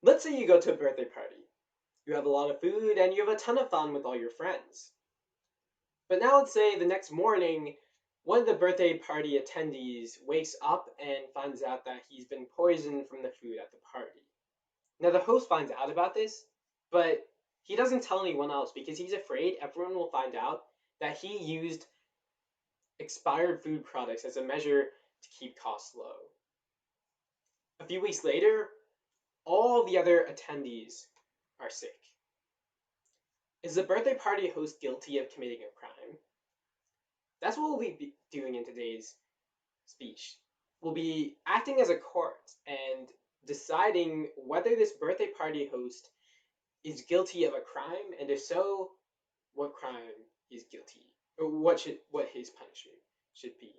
Let's say you go to a birthday party. You have a lot of food and you have a ton of fun with all your friends. But now let's say the next morning, one of the birthday party attendees wakes up and finds out that he's been poisoned from the food at the party. Now the host finds out about this, but he doesn't tell anyone else because he's afraid everyone will find out that he used expired food products as a measure to keep costs low. A few weeks later, all the other attendees are sick. Is the birthday party host guilty of committing a crime? That's what we'll be doing in today's speech. We'll be acting as a court and deciding whether this birthday party host is guilty of a crime, and if so, what crime he's guilty, or what his punishment should be.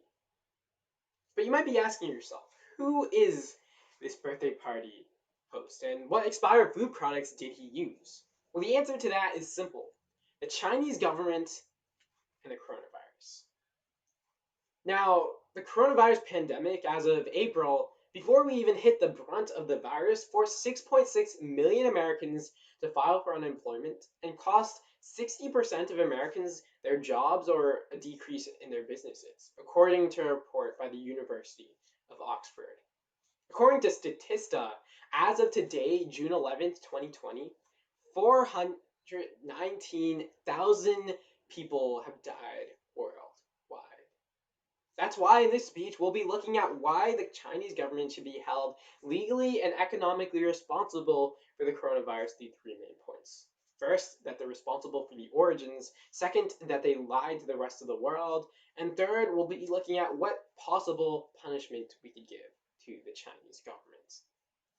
But you might be asking yourself, who is this birthday party host, and what expired food products did he use? Well, the answer to that is simple: the Chinese government and the coronavirus. Now, the coronavirus pandemic, as of April, before we even hit the brunt of the virus, forced 6.6 million Americans to file for unemployment and cost 60% of Americans their jobs or a decrease in their businesses, according to a report by the University of Oxford. According to Statista, as of today, June 11th, 2020, 419,000 people have died worldwide. That's why in this speech we'll be looking at why the Chinese government should be held legally and economically responsible for the coronavirus through three main points. First, that they're responsible for the origins. Second, that they lied to the rest of the world. And third, we'll be looking at what possible punishment we could give to the Chinese government.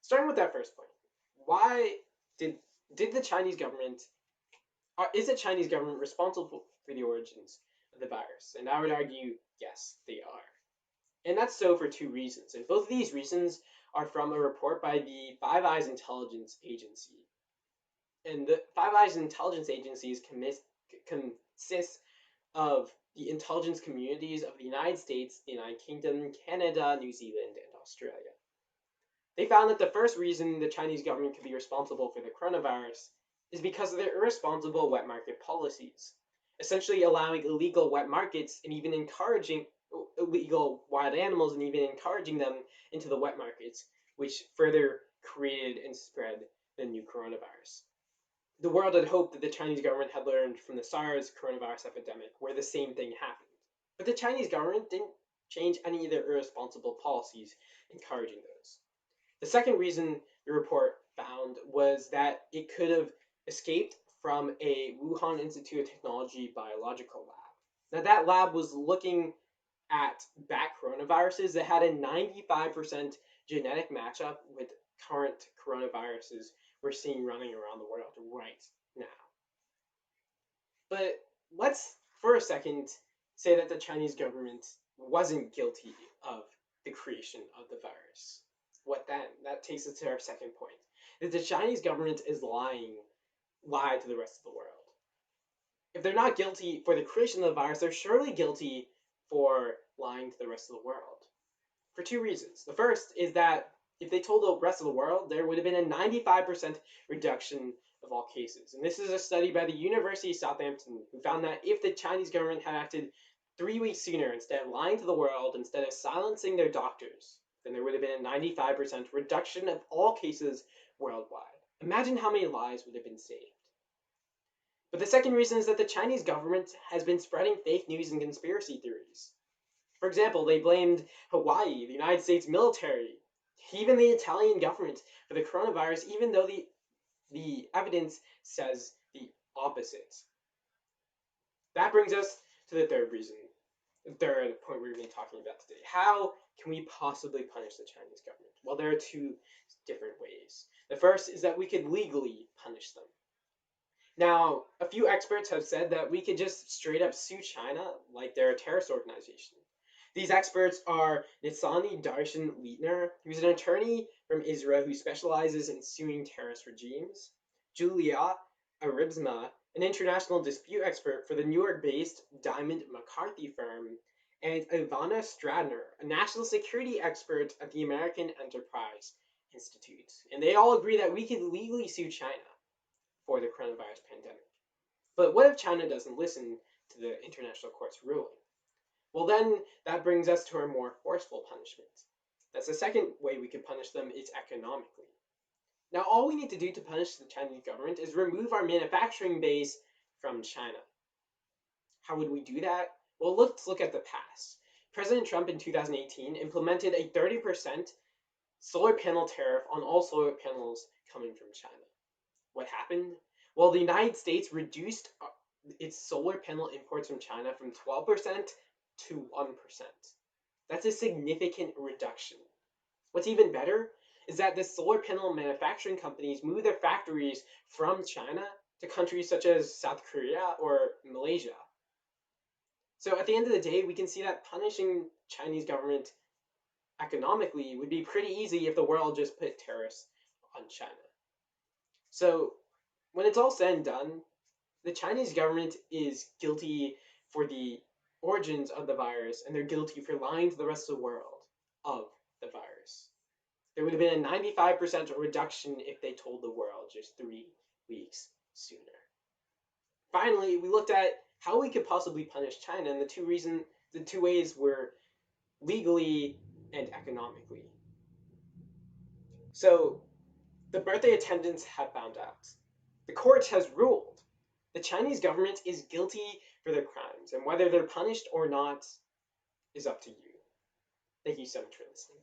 Starting with that first point, why did the Chinese government is the Chinese government responsible for the origins of the virus? And I would argue, yes, they are. And that's so for two reasons. And both of these reasons are from a report by the Five Eyes Intelligence Agency. And the Five Eyes Intelligence Agency consists of the intelligence communities of the United States, the United Kingdom, Canada, New Zealand, and Australia. They found that the first reason the Chinese government could be responsible for the coronavirus is because of their irresponsible wet market policies, essentially allowing illegal wet markets and even encouraging illegal wild animals and even encouraging them into the wet markets, which further created and spread the new coronavirus. The world had hoped that the Chinese government had learned from the SARS coronavirus epidemic, where the same thing happened. But the Chinese government didn't change any of their irresponsible policies encouraging those. The second reason the report found was that it could have escaped from a Wuhan Institute of Technology biological lab. Now, that lab was looking at bat coronaviruses that had a 95% genetic matchup with current coronaviruses we're seeing running around the world right now. But let's, for a second, say that the Chinese government wasn't guilty of the creation of the virus. What then? That takes us to our second point: that the Chinese government is lied to the rest of the world. If they're not guilty for the creation of the virus, they're surely guilty for lying to the rest of the world. For two reasons. The first is that if they told the rest of the world, there would have been a 95% reduction of all cases. And this is a study by the University of Southampton, who found that if the Chinese government had acted 3 weeks sooner, instead of lying to the world, instead of silencing their doctors, then there would have been a 95% reduction of all cases worldwide. Imagine how many lives would have been saved. But the second reason is that the Chinese government has been spreading fake news and conspiracy theories. For example, they blamed Hawaii, the United States military, even the Italian government for the coronavirus, even though the evidence says the opposite. That brings us to the third reason, the third point we're going to be talking about today. How can we possibly punish the Chinese government? Well, there are two different ways. The first is that we could legally punish them. Now, a few experts have said that we could just straight up sue China like they're a terrorist organization. These experts are Nisani Darshan Leitner, who's an attorney from Israel who specializes in suing terrorist regimes, Julia Aribsma, an international dispute expert for the New York-based Diamond McCarthy firm, and Ivana Stradner, a national security expert at the American Enterprise Institute, and they all agree that we could legally sue China for the coronavirus pandemic. But what if China doesn't listen to the international court's ruling? Well, then that brings us to our more forceful punishment. That's the second way we could punish them, is economically. Now, all we need to do to punish the Chinese government is remove our manufacturing base from China. How would we do that? Well, let's look at the past. President Trump in 2018 implemented a 30% solar panel tariff on all solar panels coming from China. What happened? Well, the United States reduced its solar panel imports from China from 12% to 1%. That's a significant reduction. What's even better is that the solar panel manufacturing companies move their factories from China to countries such as South Korea or Malaysia. So at the end of the day, we can see that punishing Chinese government economically would be pretty easy if the world just put tariffs on China. So when it's all said and done, the Chinese government is guilty for the origins of the virus, and they're guilty for lying to the rest of the world of the virus. There would have been a 95% reduction if they told the world just 3 weeks sooner. Finally, we looked at how we could possibly punish China, and the two ways were legally and economically. So the birthday attendants have found out. The court has ruled the Chinese government is guilty for their crimes, and whether they're punished or not is up to you. Thank you so much for listening.